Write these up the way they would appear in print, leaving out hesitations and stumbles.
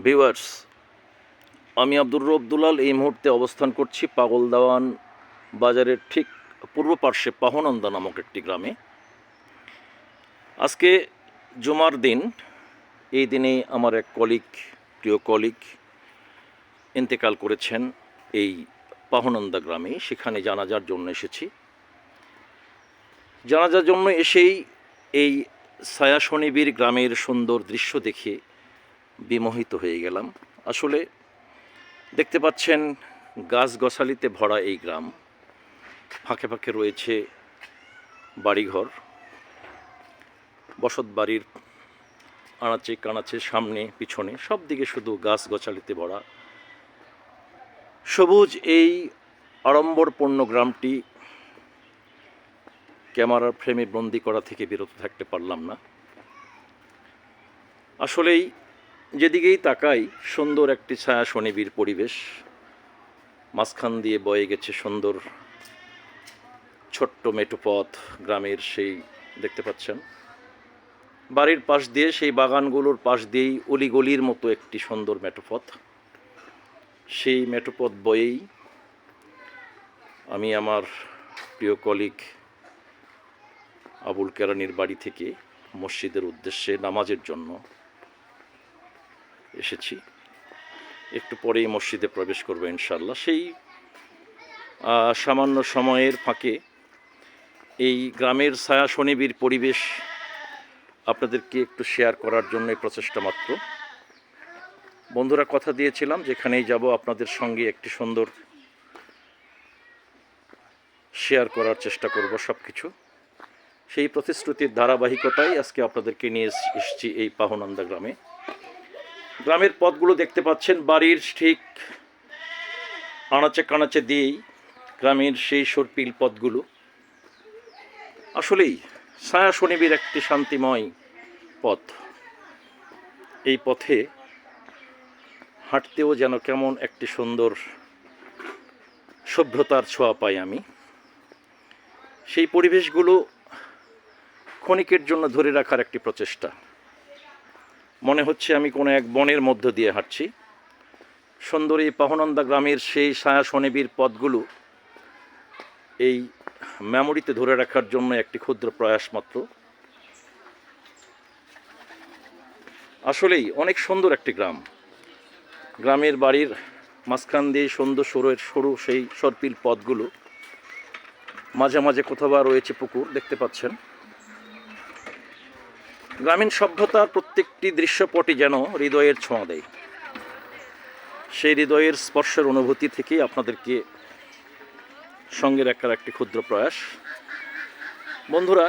Viewers, আমি আব্দুর রব দুলাল এই মুহূর্তে অবস্থান করছি পাগলদাওয়ান বাজারের ঠিক পূর্ব পার্শ্বে পাহনন্দা নামক একটি গ্রামে। আজকে জুমার দিন। এই দিনে আমার এক প্রিয় কলিগ ইন্তেকাল করেছেন এই পাহনন্দা গ্রামে। সেখানে জানাজার জন্য এসেছি। জানাজার জন্য এসেই এই ছায়া শনিবীর গ্রামের সুন্দর দৃশ্য দেখে বিমোহিত হয়ে গেলাম। আসলে দেখতে পাচ্ছেন গাছগাছালিতে ভরা এই গ্রাম। ফাঁকে ফাঁকে রয়েছে বাড়িঘর, বসত বাড়ির আনাচে কানাচে, সামনে পিছনে সব দিকে শুধু গাছগাছালিতে ভরা সবুজ এই আড়ম্বরপূর্ণ গ্রামটি ক্যামেরার ফ্রেমে বন্দি করা থেকে বিরত থাকতে পারলাম না। আসলেই যেদিকেই তাকাই সুন্দর একটি ছায়া শনিবীর পরিবেশ। মাঝখান দিয়ে বয়ে গেছে সুন্দর ছোট্ট মেঠোপথ, গ্রামের সেই দেখতে পাচ্ছেন। বাড়ির পাশ দিয়ে, সেই বাগানগুলোর পাশ দিয়েই অলিগলির মতো একটি সুন্দর মেঠোপথ। সেই মেঠোপথ বয়েই আমি আমার প্রিয় কলিগ আবুল কেরানির বাড়ি থেকে মসজিদের উদ্দেশ্যে নামাজের জন্য এসেছি। একটু পরেই মসজিদে প্রবেশ করবো ইনশাল্লাহ। সেই সামান্য সময়ের ফাঁকে এই গ্রামের ছায়া শনিবীর পরিবেশ আপনাদেরকে একটু শেয়ার করার জন্য প্রচেষ্টা মাত্র। বন্ধুরা, কথা দিয়েছিলাম যেখানেই যাব আপনাদের সঙ্গে একটি সুন্দর শেয়ার করার চেষ্টা করব সব কিছু। সেই প্রতিশ্রুতির ধারাবাহিকতায় আজকে আপনাদেরকে নিয়ে এসেছি এই পাহনন্দা গ্রামে। গ্রামের পথগুলো দেখতে পাচ্ছেন, বাড়ির ঠিক আনাচে কানাচে দিয়েই গ্রামের সেই সর্পিল পথগুলো। আসলেই ছায়া শনিবীর একটি শান্তিময় পথ। এই পথে হাঁটতেও যেন কেমন একটি সুন্দর সভ্যতার ছোঁয়া পাই আমি। সেই পরিবেশগুলো ক্ষণিকের জন্য ধরে রাখার একটি প্রচেষ্টা। মনে হচ্ছে আমি কোনো এক বনের মধ্য দিয়ে হাঁটছি। সুন্দর এই পাহনন্দা গ্রামের সেই ছায়া শনিবীর পথগুলো এই মেমোরিতে ধরে রাখার জন্য একটি ক্ষুদ্র প্রয়াস মাত্র। আসলেই অনেক সুন্দর একটি গ্রাম। গ্রামের বাড়ির মাঝখান দিয়ে সুন্দর সরু সেই সর্পিল পথগুলো, মাঝে মাঝে কোথাও রয়েছে পুকুর দেখতে পাচ্ছেন। গ্রামীণ সভ্যতার প্রত্যেকটি দৃশ্যপটই যেন হৃদয়ের ছোঁয়া দেয়। সেই হৃদয়ের স্পর্শের অনুভূতি থেকেই আপনাদেরকে সঙ্গে রাখার একটি ক্ষুদ্র প্রয়াস। বন্ধুরা,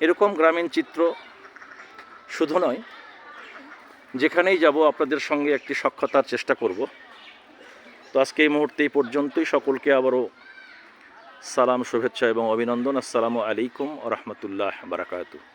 এরকম গ্রামীণ চিত্র শুধু নয়, যেখানেই যাব আপনাদের সঙ্গে একটি সাক্ষাৎকার চেষ্টা করব। তো আজকে এই মুহূর্তে এই পর্যন্তই। সকলকে আবারও সালাম, শুভেচ্ছা এবং অভিনন্দন। আসসালামু আলাইকুম ওয়া রাহমাতুল্লাহি ওয়া বারাকাতুহু।